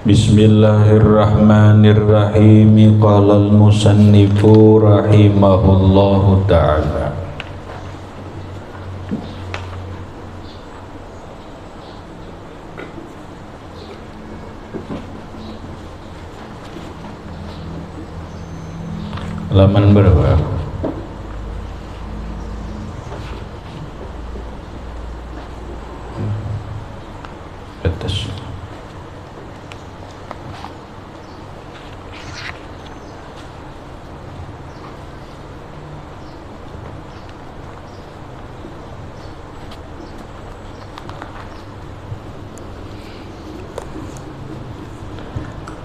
Bismillahirrahmanirrahim. Qala al-musannifu rahimahullahu ta'ala. Halaman berapa? Atas.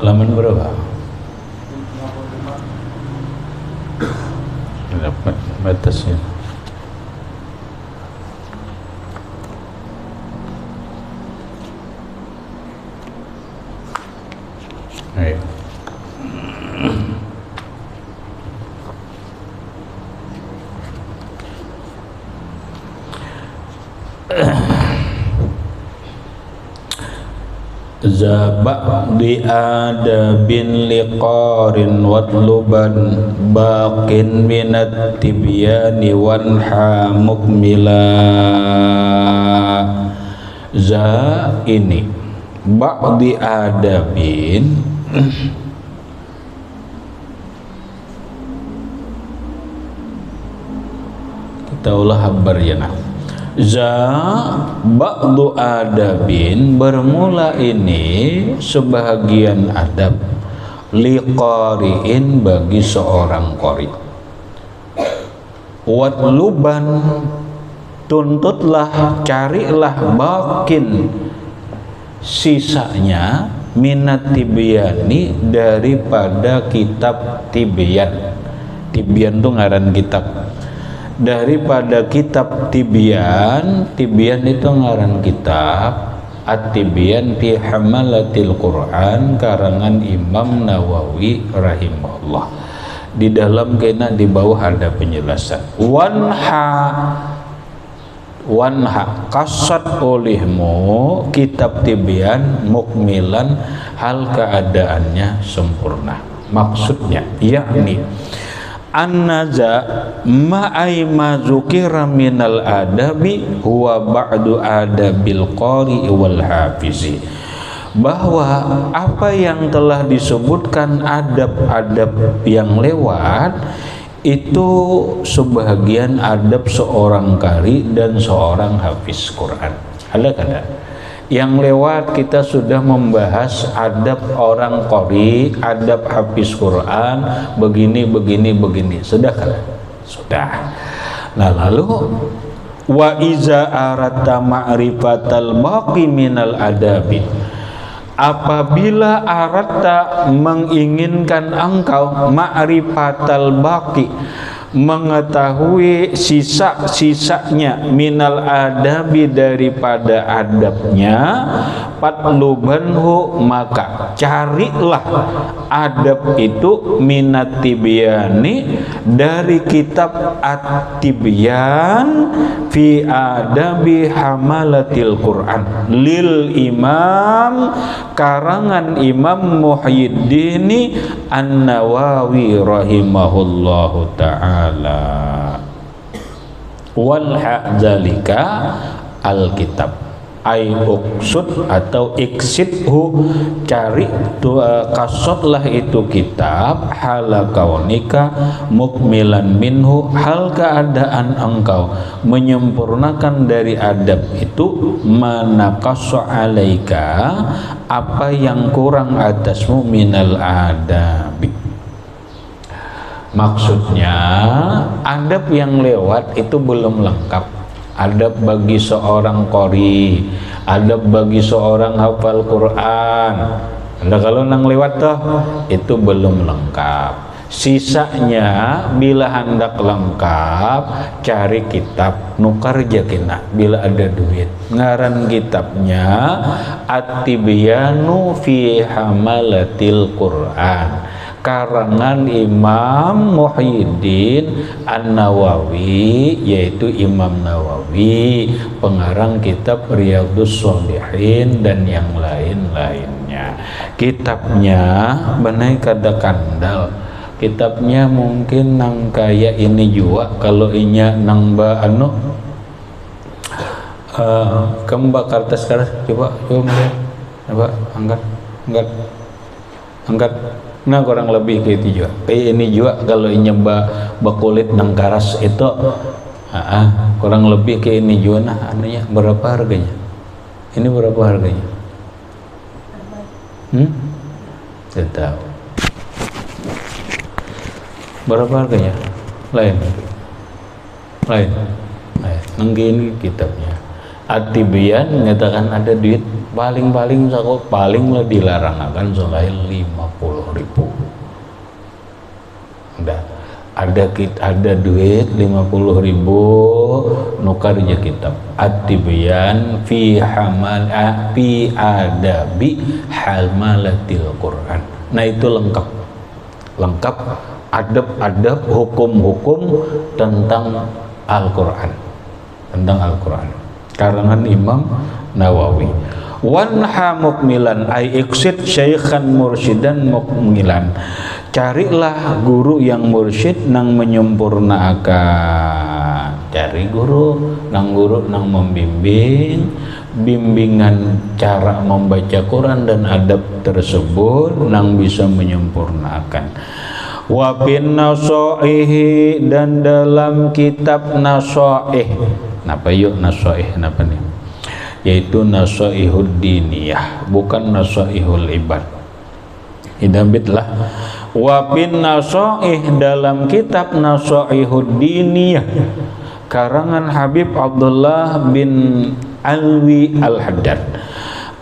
Halaman berapa? Dapat batasnya. Ayo. Zabak di adabin liqarin watluban baqin minat tibyani wanha mukmila. Za ini ba'di adabin kita ulah habar ya nah. Za ba'du adabin bermula ini sebahagian adab liqari'in bagi seorang qari. Watluban tuntutlah, carilah bakin sisanya minat tibyani daripada kitab tibyan. Tibyan itu ngaran kitab. Daripada kitab Tibyan, Tibyan itu ngaran kitab At-Tibyan fi Hamalatil Quran karangan Imam Nawawi rahimahullah. Di dalam kena di bawah ada penjelasan. Wanha kasat olehmu kitab Tibyan mukmilan hal keadaannya sempurna. Maksudnya yakni annaza ma'ay ma dzukira minal adabi huwa ba'du adabil qari wal hafizi, bahwa apa yang telah disebutkan adab-adab yang lewat itu sebahagian adab seorang qari dan seorang hafiz Quran. Ada kada? Yang lewat kita sudah membahas adab orang qari, adab hafiz Quran, begini. Sudah kan? Sudah. Nah lalu wa iza aratta ma'rifatal baqi minal adabi, apabila aratta menginginkan engkau ma'rifatal baqi mengetahui sisa-sisanya minal adabi daripada adabnya, patlubanhu maka carilah adab itu minat tibyani dari kitab At-Tibyan fi adabi hamalatil Quran lil imam karangan Imam Muhyiddin An-Nawawi rahimahullahu ta'ala. Wal ha'dzalika alkitab ay uqsud atau iksidhu, cari kasotlah itu kitab hala kaunika mukmilan minhu, hal keadaan engkau menyempurnakan dari adab itu, manaqassa alaika apa yang kurang atasmu minal adabi. Maksudnya adab yang lewat itu belum lengkap. Adab bagi seorang qari, adab bagi seorang hafal Quran. Anda kalau nang lewat toh itu belum lengkap. Sisanya bila hendak lengkap, cari kitab nukar jakina bila ada duit. Ngaran kitabnya At-Tibyanu fi Hamalatil Quran. karangan Imam Muhyiddin An-Nawawi, yaitu Imam Nawawi, pengarang kitab Riyadhus Shalihin dan yang lain-lainnya. Kitabnya benai kada kandal, kitabnya mungkin nang kaya ini juga, kalau inya nang ba anu kembak kertas coba melihat, coba angkat. Nah kurang lebih kayak itu juga. Kayak ini juga kalau bakulit nang karas itu, kurang lebih kayak ini juga. Nah anunya berapa harganya? Ini berapa harganya? Tidak tahu. Berapa harganya? Lain. Nanggi ini kitabnya. At-Tibyan mengatakan ada duit paling lah dilarang akan selain 50.000. Ada duit 50.000 nukar aja kitab At-Tibyan fi adabi hamalatil Quran. Nah itu lengkap adab-adab, hukum-hukum tentang Al-Quran, karangan Imam Nawawi. Wanha mukmilan ay iksid syaikhan mursyidan mukmilan, carilah guru yang mursyid nang menyempurnakan. Cari guru nang membimbing, bimbingan cara membaca Quran dan adab tersebut nang bisa menyempurnakan. Wa bin nasoihi, dan dalam kitab nasoih. Napa yuk nasoih napa nih? Yaitu nasoihud diniyah, bukan nasoihul ibad. Idabitlah. Wa bin nasoih, dalam kitab nasoihud diniyah karangan Habib Abdullah bin Alwi Al-Haddad.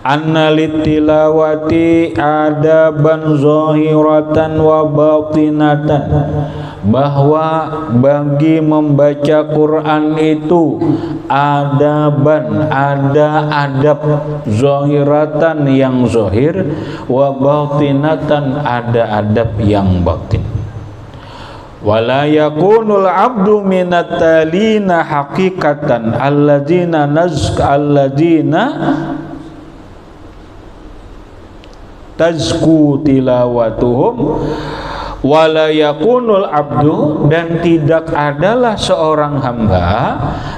Anna litilawati adaban zahiratan wa batinatan, bahwa bagi membaca Quran itu ada adab zahiratan yang zahir, wa batinatan ada adab yang batin. Wala yakunul abdu minat talina haqiqatan alladzina tazku tilawatuhum, wala yakunul abdu, dan tidak adalah seorang hamba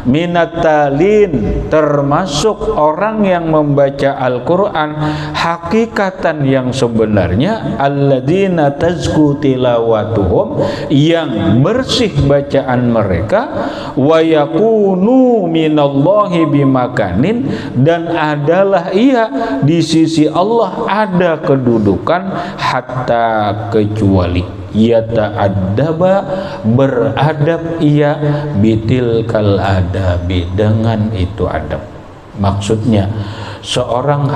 minatalin, termasuk orang yang membaca Al-Quran hakikatan yang sebenarnya, alladzina tazku tilawatuhum, yang bersih bacaan mereka, wa yakunu minallahi bimakanin, dan adalah ia di sisi Allah ada kedudukan, hatta kecuali yata'addaba, beradab ia bitilkal adabi, dengan itu adab. Maksudnya seorang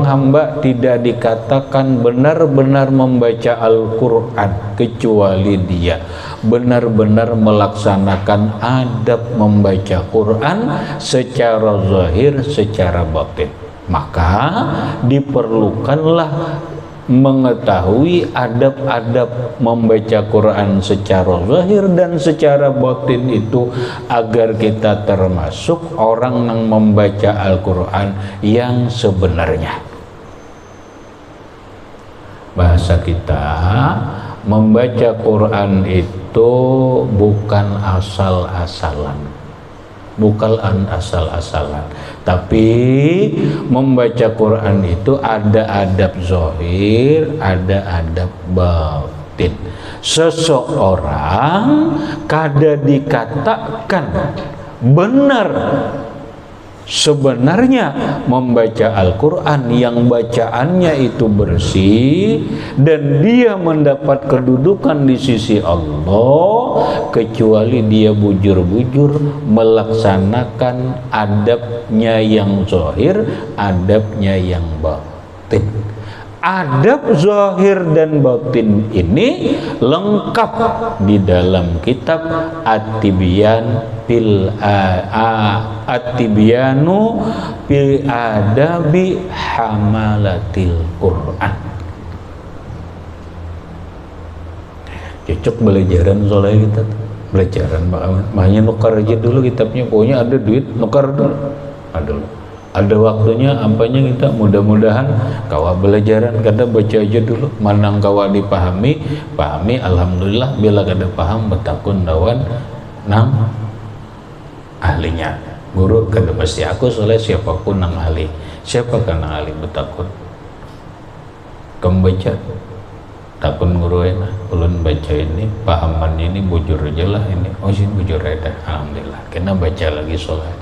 hamba tidak dikatakan benar-benar membaca Al-Quran kecuali dia benar-benar melaksanakan adab membaca Quran secara zahir, secara batin. Maka diperlukanlah mengetahui adab-adab membaca Quran secara zahir dan secara batin itu, agar kita termasuk orang yang membaca Al-Quran yang sebenarnya. Bahasa kita, membaca Quran itu bukan asal-asalan, tapi membaca Quran itu ada adab zahir, ada adab batin. Seseorang kada dikatakan benar sebenarnya membaca Al-Quran yang bacaannya itu bersih dan dia mendapat kedudukan di sisi Allah, kecuali dia bujur-bujur melaksanakan adabnya yang zahir, adabnya yang batin. Adab zahir dan batin ini lengkap di dalam kitab At-Tibyanu bil adabi hamalatil Quran. cocok belajaran soalnya kita belajaran makanya nukar aja dulu kitabnya, pokoknya ada duit nukar dulu, ada waktunya apanya kita, mudah-mudahan kawa belajaran kada baca aja dulu, manang kawa dipahami alhamdulillah, bila kada paham betakun lawan nang ahlinya. Guru kada mesti aku soalnya siapapun nang ahli, siapa kan nang ahli betakun kamu baca takun guru enak ulun baca ini pahaman ini bujur aja lah ini, oh sini bujur aja alhamdulillah, kena baca lagi sholat,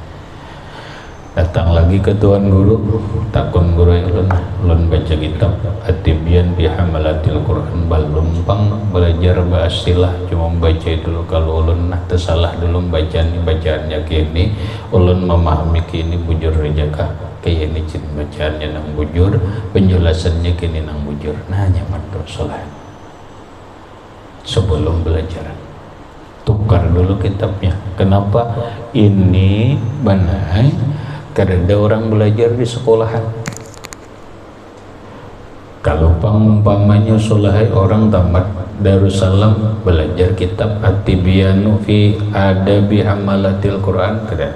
datang lagi ke tuan guru takun guru ulun baca kitab At-Tibyan bi Hamalatil Quran, lumpang belajar bahasilah cuma baca dulu, kalau ulun nah tersalah dulu bacaannya kini ulun memahami kini bujur aja kah kayak ini bacaannya nang bujur, penjelasannya kini nang bujur, nah nyaman tuh sholat. Sebelum belajar tukar dulu kitabnya. Kenapa? Ini banai karena orang belajar di sekolahan. Kalau umpamanya solahai orang tamat Darussalam belajar kitab At-Tibyanu fi Adabi Hamalatil Quran, kada.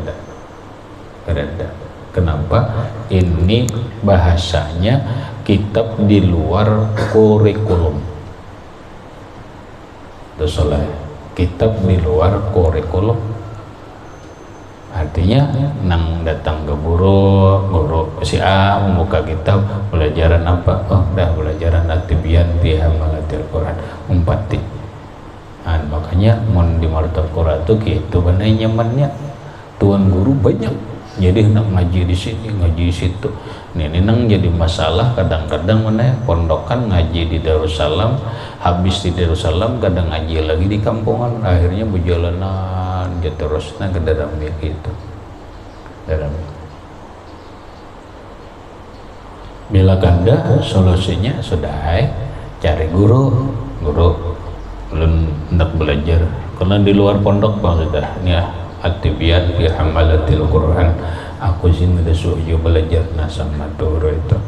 Kenapa? Ini bahasanya kitab di luar kurikulum. Terus kitab di luar kurikulum. Artinya nang datang ke guru si A membuka kitab pelajaran apa? Oh, dah pelajaran At-Tibyan fi Hamalatil Quran umpati. Makanya mon di Martal Quran tuh gitu benar nyamannya. Tuan guru banyak. Jadi hendak ngaji di sini, ngaji di situ. Ini nang jadi masalah kadang-kadang mana pondokan ngaji di Darussalam, habis di Darussalam kadang ngaji lagi di kampungan, akhirnya berjalanan ya terus nah ke dalam gitu. Dalam. Bila kanda solusinya sudah cari guru belum hendak belajar karena di luar pondok bang sudah ini ya. At-Tibyan fi Hamalatil Quran, aku sini udah suruh belajar sama Toro itu.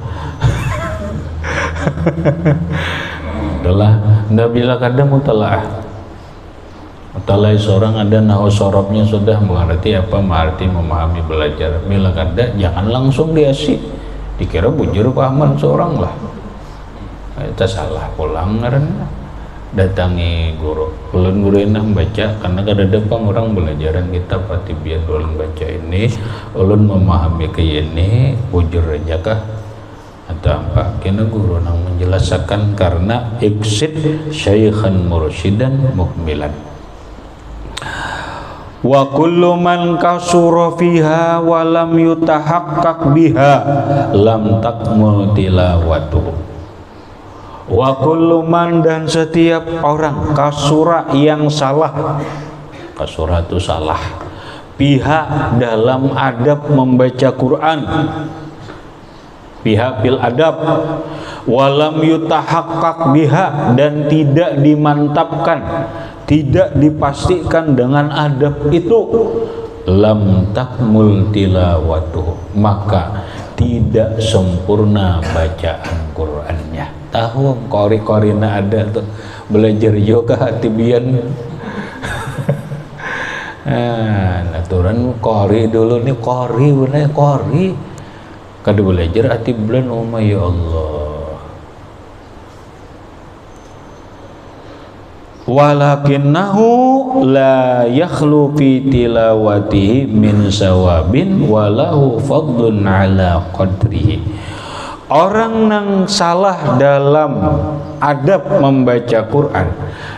Adalah ndak bila kadang mutalaah seorang ada nahu sorobnya sudah mengerti apa mengerti memahami belajar, bila kadang jangan langsung diasih dikira bujur pahaman seorang lah, itu salah pulang karena datangi guru enak baca karena kada depan orang belajaran kitab At-Tibyan ulun baca ini ulun memahami kayak ini bujur aja kah atau apa kena guru nang menjelaskan karena iksid syaikhan mursyidan mukmilan wa kullu man kasura fiha wa lam yutahaqqaq biha lam takmul tilawatuhu. Wa kullu man dan setiap orang kasura yang salah, kasura itu salah pihak dalam adab membaca Quran, pihak bil adab walam yutahaqqaq biha dan tidak dimantapkan, tidak dipastikan dengan adab itu, lam takmul tilawatuh, maka tidak sempurna bacaan Qur'annya. Tahu kori-korina ada tuh belajar yoga At-Tibyan. Aturan kori dulu nih kori kada belajar At-Tibyan. Oh my ya Allah. Walakinnahu la yakhlu fi tilawatihi min sawabin walahu fadlun ala qadrihi. Orang yang salah dalam adab membaca Quran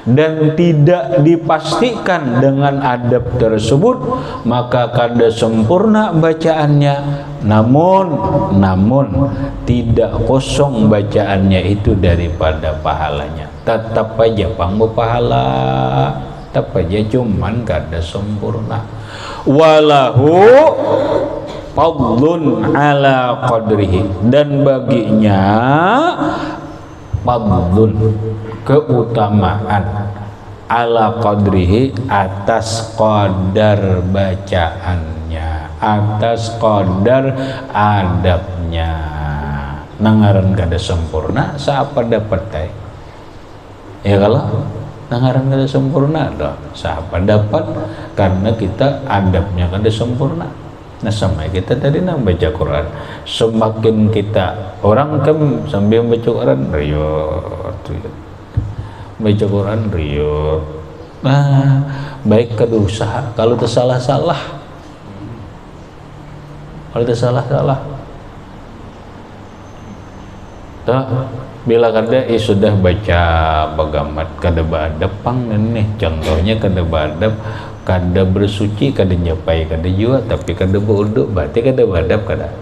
dan tidak dipastikan dengan adab tersebut, maka kada sempurna bacaannya, namun tidak kosong bacaannya itu daripada pahalanya. Tetap aja pangmu pahala, tetap aja cuman kada sempurna. Walahu fadlun ala qadrihi, dan baginya fadlun keutamaan ala qadrihi atas qadar bacaannya, atas qadar adabnya. Nangaran kada sempurna siapa dapat ya kalau Nah ngaran kada sempurna dah. Siapa dapat karena kita adabnya kada sempurna. Nah sama kita tadi nang baca Quran, semakin kita orang kan sambil baca Quran riut, baca Quran riut. Nah baik kada usaha kalau tersalah-salah, kalau tersalah-salah. Tak bila kada sudah baca bagamat kada beadab pang nih contohnya kada beadab, kada bersuci, kada nyapai, kada jua, tapi kada beruduk, berarti kada beadab, kada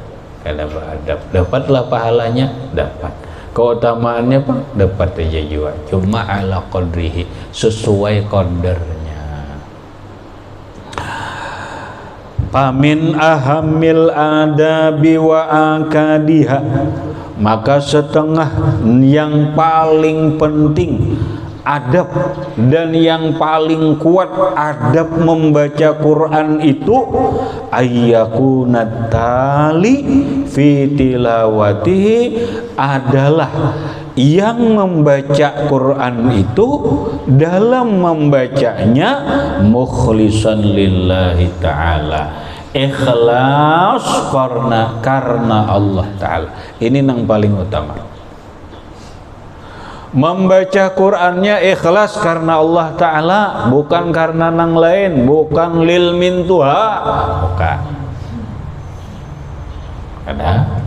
beadab. Dapatlah pahalanya, dapat. Keutamaannya apa? Dapat aja jua. Cuma ala qadrihi, sesuai qadarnya. Pamin ahamil adabi wa akadiha, maka setengah yang paling penting adab dan yang paling kuat adab membaca Quran itu ayyakuna tali fi tilawatihi, adalah yang membaca Quran itu dalam membacanya mukhlisan lillahi ta'ala, ikhlas karena Allah Ta'ala. Ini yang paling utama. Membaca Qur'annya ikhlas karena Allah Ta'ala, bukan karena nang lain, bukan lil mintuha, bukan. Ada?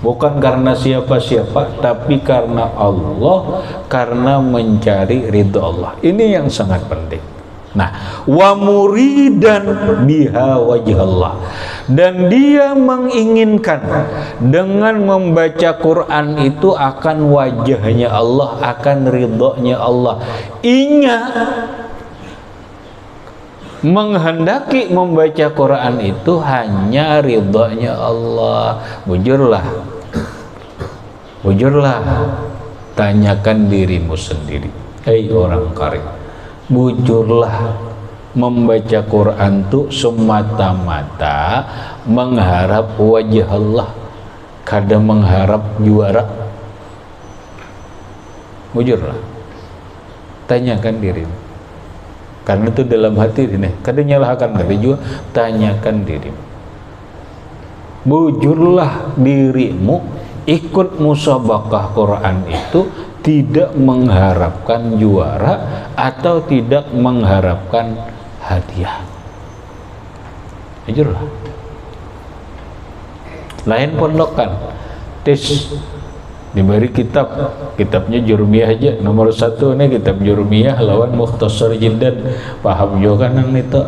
Bukan karena siapa-siapa, tapi karena Allah, karena mencari ridha Allah. Ini yang sangat penting. Nah, wa muridan biha wajhallah, dan dia menginginkan dengan membaca Quran itu akan wajahnya Allah, akan ridhonya Allah. Inya menghendaki membaca Quran itu hanya ridhonya Allah. Bujurlah, tanyakan dirimu sendiri, hei orang karim, bujurlah, membaca Quran itu semata-mata mengharap wajah Allah, kada mengharap juara. Bujurlah, tanyakan dirimu, karena itu dalam hati ini, kada nyalahkan kada juga, tanyakan dirimu. Bujurlah dirimu, ikut musabaqah Quran itu tidak mengharapkan juara atau tidak mengharapkan hadiah. Jujurlah. Lain pondokan tes diberi kitabnya Jurmiyah aja nomor 1 nih, kitab Jurmiyah lawan Mukhtasar Jiddan. Paham juga kan nang itu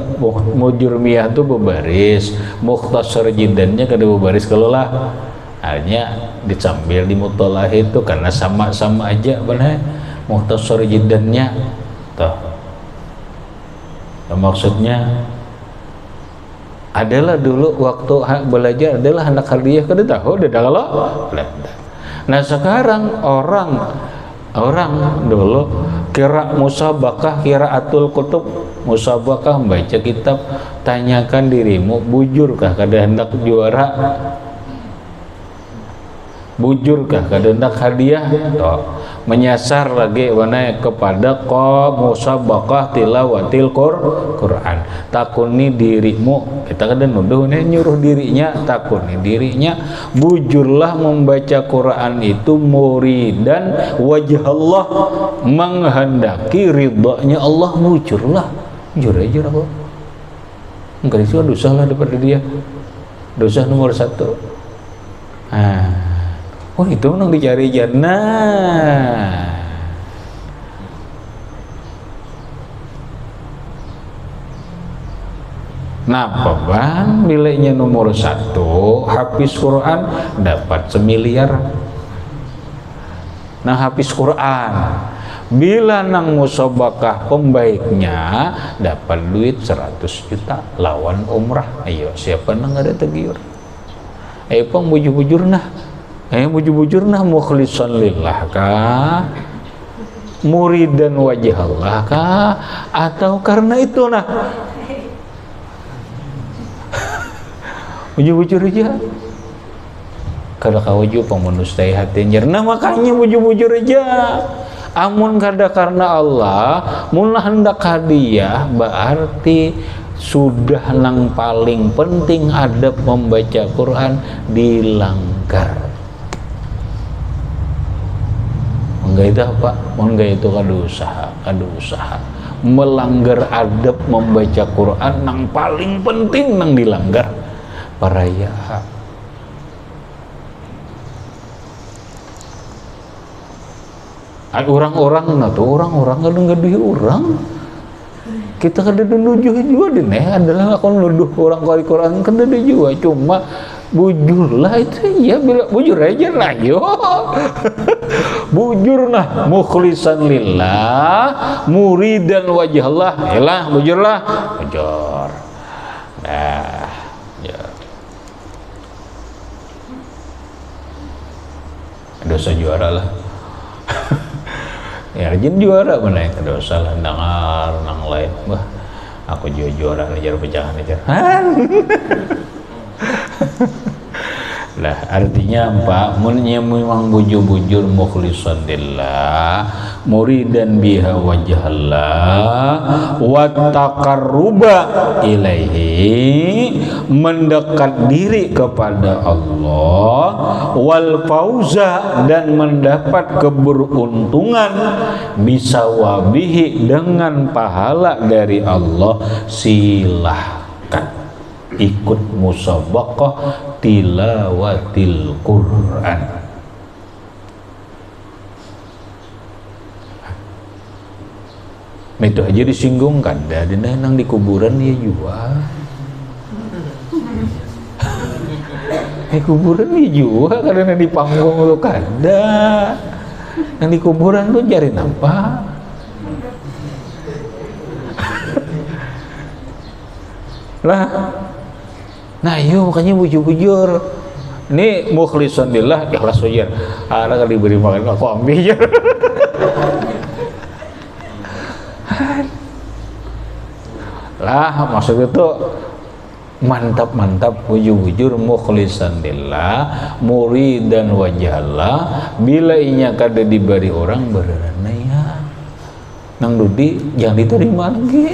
mau Jurmiyah tuh bebaris, Mukhtasar Jiddannya kada bebaris kalau lah. Hanya disambil di mutalah itu karena sama-sama aja benar. Mukhtasar Jiddannya tuh. Maksudnya adalah dulu waktu belajar adalah anak hadiah kada tahu dah kalau. Nah sekarang orang dulu kira musabaqah, qiraatul kutub, musabaqah membaca kitab, tanyakan dirimu, bujurkah kada hendak juara? Bujurkah kada hendak hadiah? Toh, menyasar lagi mana kepada musabaqah tilawatil Quran. Takuni dirimu, kita kada nuduh nyuruh dirinya, takuni dirinya, bujurlah membaca Quran itu muridan wajah Allah, menghendaki ridhonya Allah. Bujurlah, jujur aja Allah. Enggak itu dosa lah daripada dia, dosa nomor 1. Oh itu nang dicari jannah. Nah bang nilainya nomor 1 hafiz Quran dapat 1 miliar. Nah hafiz Quran bila nang musabaqah pembaiknya dapat duit 100 juta lawan umrah. Ayo siapa nang ada tergiur? Ayo pang bujur-bujur nah. Bujur-bujur nah mukhlisan lillah kah, muridan wajah Allah kah, atau karena itu nah bujur-bujur aja kada kawaju pemenustai hati. Nah makanya bujur-bujur aja, Amun kada karena Allah, mun hendak hadiah berarti sudah nang paling penting adab membaca Quran dilanggar. Enggak itu apa? Enggak itu kada usaha. Melanggar adab membaca Quran nang paling penting nang dilanggar paraya. Orang-orang kadang gaduh orang. Kita kada nuduh juga deh adalah aku nuduh orang kali Quran kada juga, cuma bujur lah itu ya, bila bujur aja lah yo. Bujur nah mukhlisan lillah muridan wajah Allah, yalah bujur lah bujur. Nah ya dosa juara lah. Ya rajin juara mana yang dosa lah dengar nang lain. Wah aku juara nih pecahan aja. Lah artinya apa? Munnya memang bujur-bujur mukhlisan lillah muridan biha wajhallah wa taqarruba ilaihi, mendekat diri kepada Allah, wal fauza, dan mendapat keberuntungan, bisawabihi, dengan pahala dari Allah. Silahkan ikut musabaqah tilawatil Quran. Itu aja disinggung kada, dan nang di kuburan dia juga. Kuburan dia juga karena di panggung lu kada. Nang di kuburan lu cari apa? Lah. Nah, iya makanya bujur-bujur. Ini mukhlisan lillah, ikhlas wajar. Ada kali diberi makan aku ambil aja. Lah, maksud itu mantap-mantap bujur-bujur mukhlisan lillah muridan wajhallah, bila inya kada diberi orang berana ya. Nang dudi jangan diterima lagi.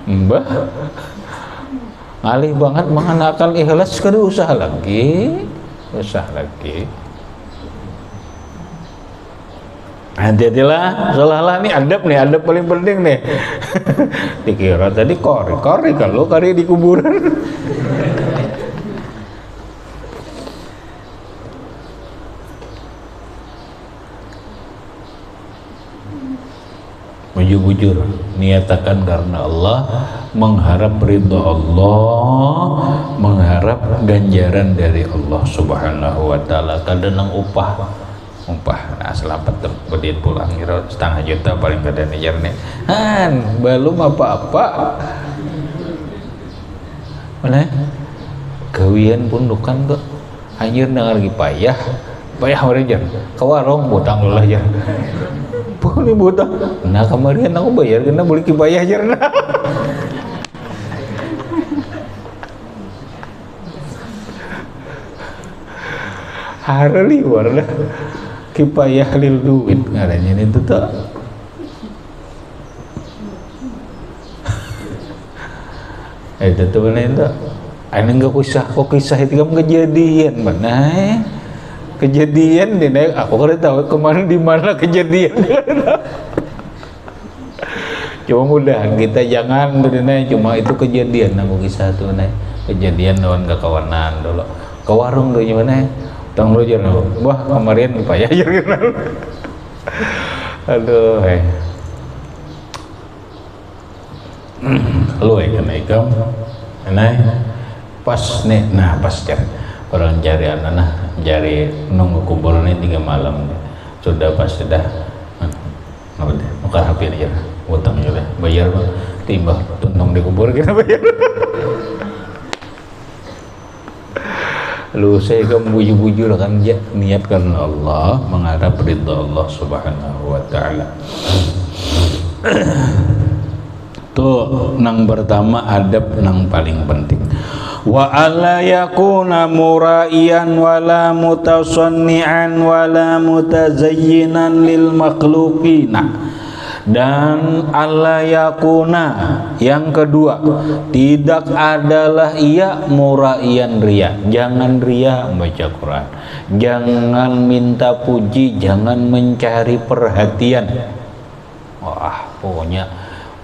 Mbah ngalih banget mengenakan ikhlas, kada usah lagi. Hati-hatilah, salah nih adab paling penting nih. Dikira tadi kori kalau kari di kuburan. Bujur-bujur niatakan karena Allah, mengharap ridha Allah, mengharap ganjaran dari Allah Subhanahu wa taala. Kadang upah nah selamat bedit pulang kira setengah juta paling kada ngejar nih. Belum apa-apa. Mana? Gawian pundukan kok. Anjir dengar lagi payah meureun jar. Ka warung butang lah jar. Boleh butang. Nah kemarin aku bayar kena beli kipayah jar. Harli warna kipayah lil duit ngaranya itu tuh. Itu tuh mana itu? Ane enggak kisah itu kamu kejadian mana? Kejadian deh, aku kada tahu kemarin di mana kejadian. Cuma mudah kita jangan deh, cuma itu kejadian aku kisah tuh nih. Kejadian lawan kekawanan dulu. Ke warung tuh gimana? Tang lu jangan, wah kemarin payah aja. Aduh, lu kena ikam, pas nih, nah pas jar orang cari anak, cari nunggu kuburan ini 3 malam, sudah pas sudah, muka HP aja, utang juga, bayar bang, timbang tuntung di kubur kita bayar. Lu saya kan bujur-bujur kan niat karena Allah, mengharap ridha Allah Subhanahu wa taala. Tuh nang pertama adab nang paling penting. wa alla yakuna muraiyan wala mutasanni'an wala mutazayyinan lil makhluqina. Dan alla yakuna yang kedua, tidak adalah ia muraiyan ria. Jangan ria membaca Quran, jangan minta puji, jangan mencari perhatian. Wah, pokoknya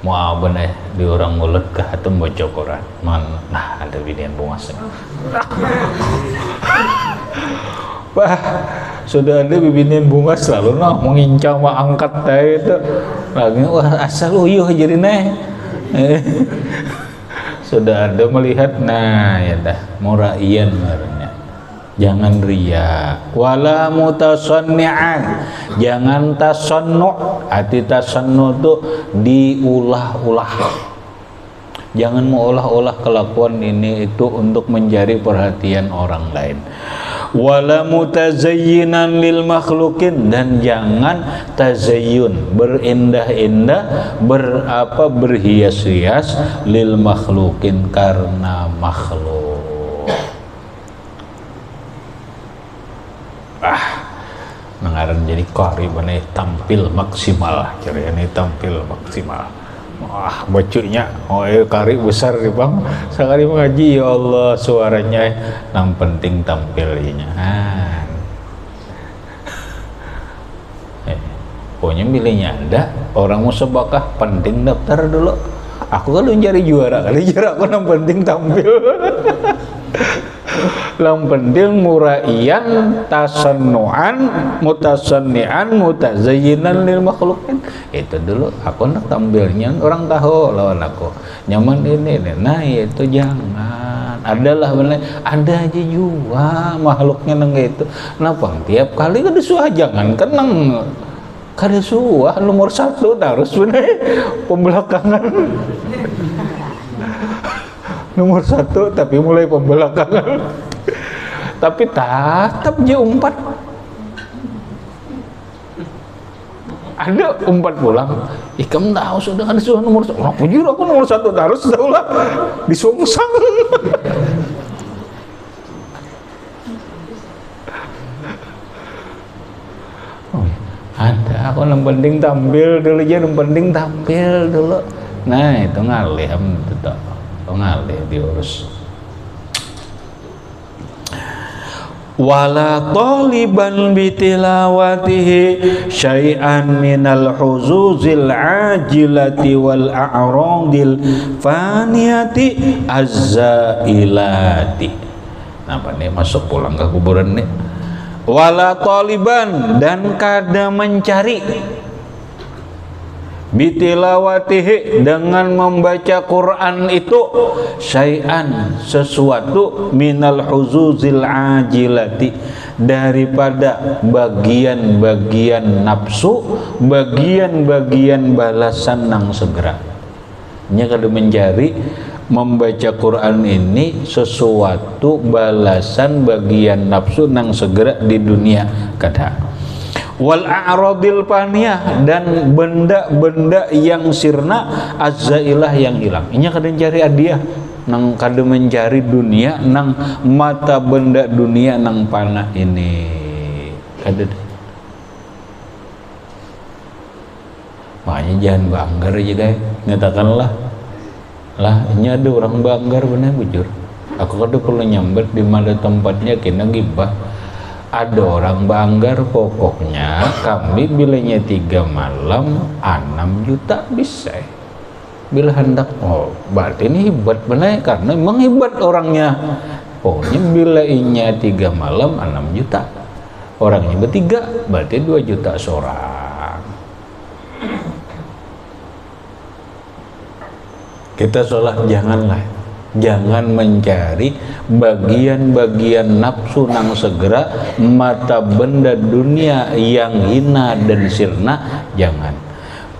mau bener di orang mulut ke hatem baca Quran. Nah, ada binian penguasa. Wah, sudah ada bibinin bunga selalu mengincang angkat teh itu lagi wah asal uyuh jadi sudah ada melihat ya dah muraiyan marahnya. Jangan ria, wala mutasanni'an, jangan tasannu. Arti tasannu itu diulah-ulah. Jangan mengolah-olah kelakuan ini itu untuk mencari perhatian orang lain. Wala mutazayyinan lil makhlukin, dan jangan tazayyun, berindah-indah, berhias-hias lil makhlukin, karena makhluk. Mengarang jadi qari bener tampil maksimal, kira ini tampil maksimal. Wah, bacunya kari besar nih bang, sekali mengaji ya Allah suaranya yang penting tampilnya. Pokoknya milihnya ada orang mau sebakah penting daftar dulu. Aku kalau cari juara aku yang penting tampil. Yang penting muraiyan, tasannuan, mutasannian, mutazayyinan lil makhlukin. Itu dulu aku nak tampilnya orang tahu lawan aku nyaman ini. Nah itu jangan. Adalah benar ada aja juga makhluknya nang itu. Kenapa tiap kali kada suah jangan kenang kada suah nomor 1 harus benar pembelakangan. Nomor 1 tapi mulai pembelakangan. Tapi tetap dia umpat. Ada umpat pulang. Kamu tahu sudah ada sudah nomor 1. Apa jujur aku nomor 1 harus tahu lah. Disungsang. Ada aku yang penting tampil dulu aja, yang penting tampil dulu. Nah itu ngalih itu ngalih diurus. Wala taliban bitilawatihi syai'an minal huzuzil ajilati wal a'radil faniyati azzailati. Napa nih masuk pulang ke kuburan nih. Wala taliban, dan kada mencari bitilawatihi, dengan membaca Quran itu syai'an, sesuatu minal huzuzil ajilati, daripada bagian-bagian nafsu, bagian-bagian balasan nang segera. Nya kada mencari membaca Quran ini sesuatu balasan bagian nafsu nang segera di dunia kada. Wal a'radil paniyah, dan benda-benda yang sirna, azzailah yang hilang. Ini kada mencari hadiah, nang kada mencari dunia, nang mata benda dunia nang panah ini kada. Makanya jangan banggar aja guys, nyatakanlah lah ini ada orang banggar benar bujur. Aku kada perlu nyambat di mana tempatnya kena gibah. Ada orang banggar, pokoknya kami bilanya 3 malam 6 juta bisa. Bila hendak berarti ini hebat benar, karena memang hebat orangnya. Pokoknya bila inya 3 malam 6 juta, orangnya bertiga berarti 2 juta seorang. Kita sholat jangan mencari bagian-bagian nafsu nang segera, mata benda dunia yang hina dan sirna, jangan.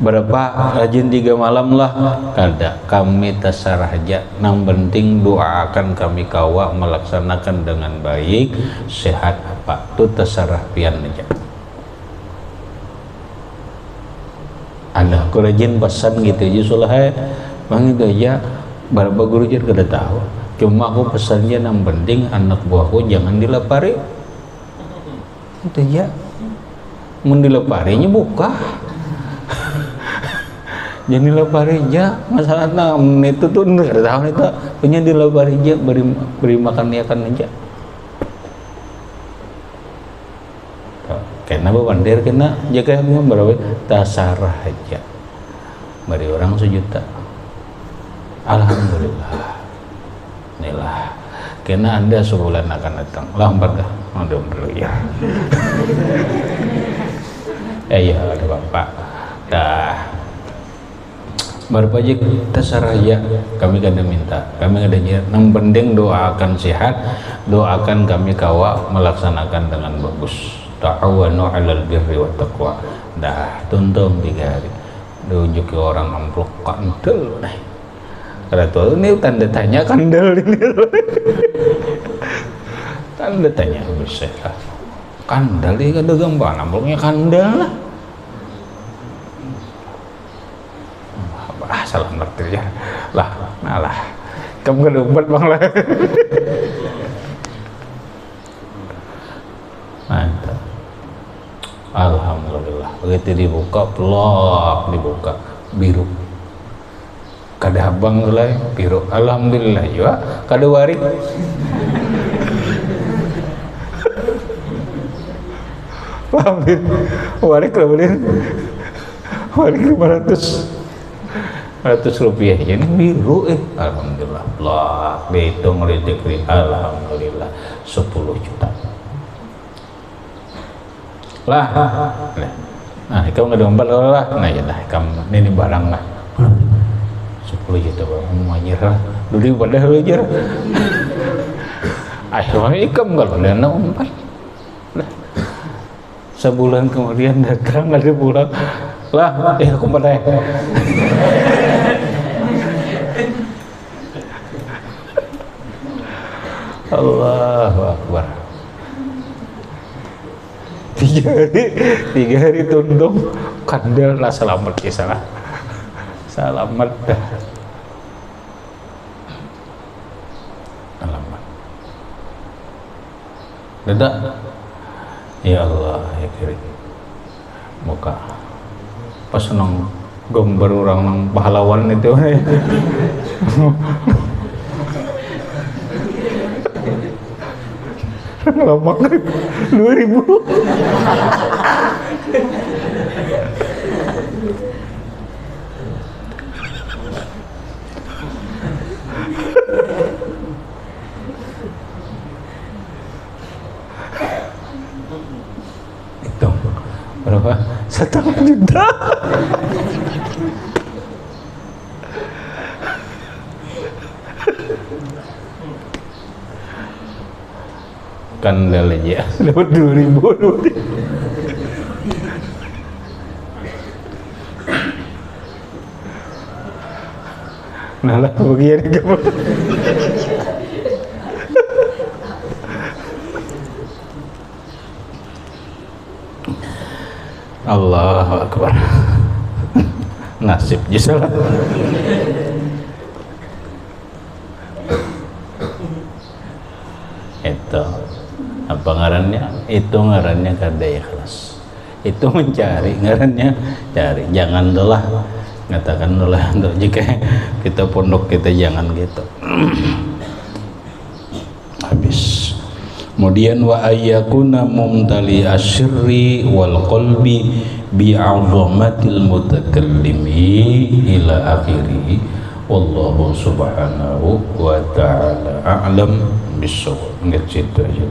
Berapa rajin 3 malam lah kada, kami terserah aja, nang penting doa akan kami kawa melaksanakan dengan baik, sehat apa tu terserah pian aja. Ada aku rajin pesan gitu aja sulah bang itu aja. Berapa guru jadi kada tahu Cuma aku pesannya yang penting anak buahku jangan dilepari. Itu ya. Mun dileparinya buka. Jangan dilepari aja. Masalahnya itu tuh enggak tahu itu punya dilepari aja, beri makan ikan aja. Karena bawandir kena jaga yang berapa tasarah aja. Beri orang 1 juta. Alhamdulillah. Inilah, karena Anda sebulan akan datang. Lambat dah, udah dulu ya. Iya, ada bapak. Dah. Berpajak terserah ya. Kami kada minta, kami kada nyiar. Yang penting doakan sehat, doakan kami kawa melaksanakan dengan bagus. Ta'awanu 'alal birri wat taqwa. Dah, tuntung 3 hari. Diunjuk ke orang amplok kandel nih. Kada tuh ini tanda tanya kandel ini. Tanda tanya bisa lah. Kandel ini kada gambar amploknya kandel lah. Salah ngerti ya. Lah, nalah. Kamu kada ubat bang lah. Mantap. Alhamdulillah. Begitu dibuka, plok dibuka biru. Kada abang lah biru. Alhamdulillah juga. Kada warik. Paham bin? Warik lah boleh. Warik 500 rupiah ini biru Alhamdulillah. Lah dihitung rezeki. Alhamdulillah 10 juta. Lah. Nah, kamu nggak dompet lah. Nah, ya lah kamu ini barang lah. 10 juta bang, mengajar dulu padahal ajar. Akhirnya ikam kalau dana umpai. Sebulan kemudian datang ada pulang. Lah, aku pada. Allahu Akbar. 3 hari tundung kandel lah selamat kisah. Selamat dah. Selamat. Dadak. Ya Allah ya kiri. Muka. Pas nang gambar orang nang pahlawan itu. Lama 2000. Itu berapa? 1,5 juta. Kandel aja dapat 2.000. Nah lah bagian kamu. Allahu Akbar. Nasib je salah. Itu apa ngarannya? Itu ngarannya kada ikhlas. Itu mencari ngarannya cari. Jangan dolah ngatakan dolah untuk jika kita pondok kita jangan gitu. Habis. Kemudian wa ayyakuna mumtali asyri wal qalbi bi'azamatil mutakallimi ila akhirih. Wallahu subhanahu wa ta'ala a'lam bissawab. Enggak situ aja.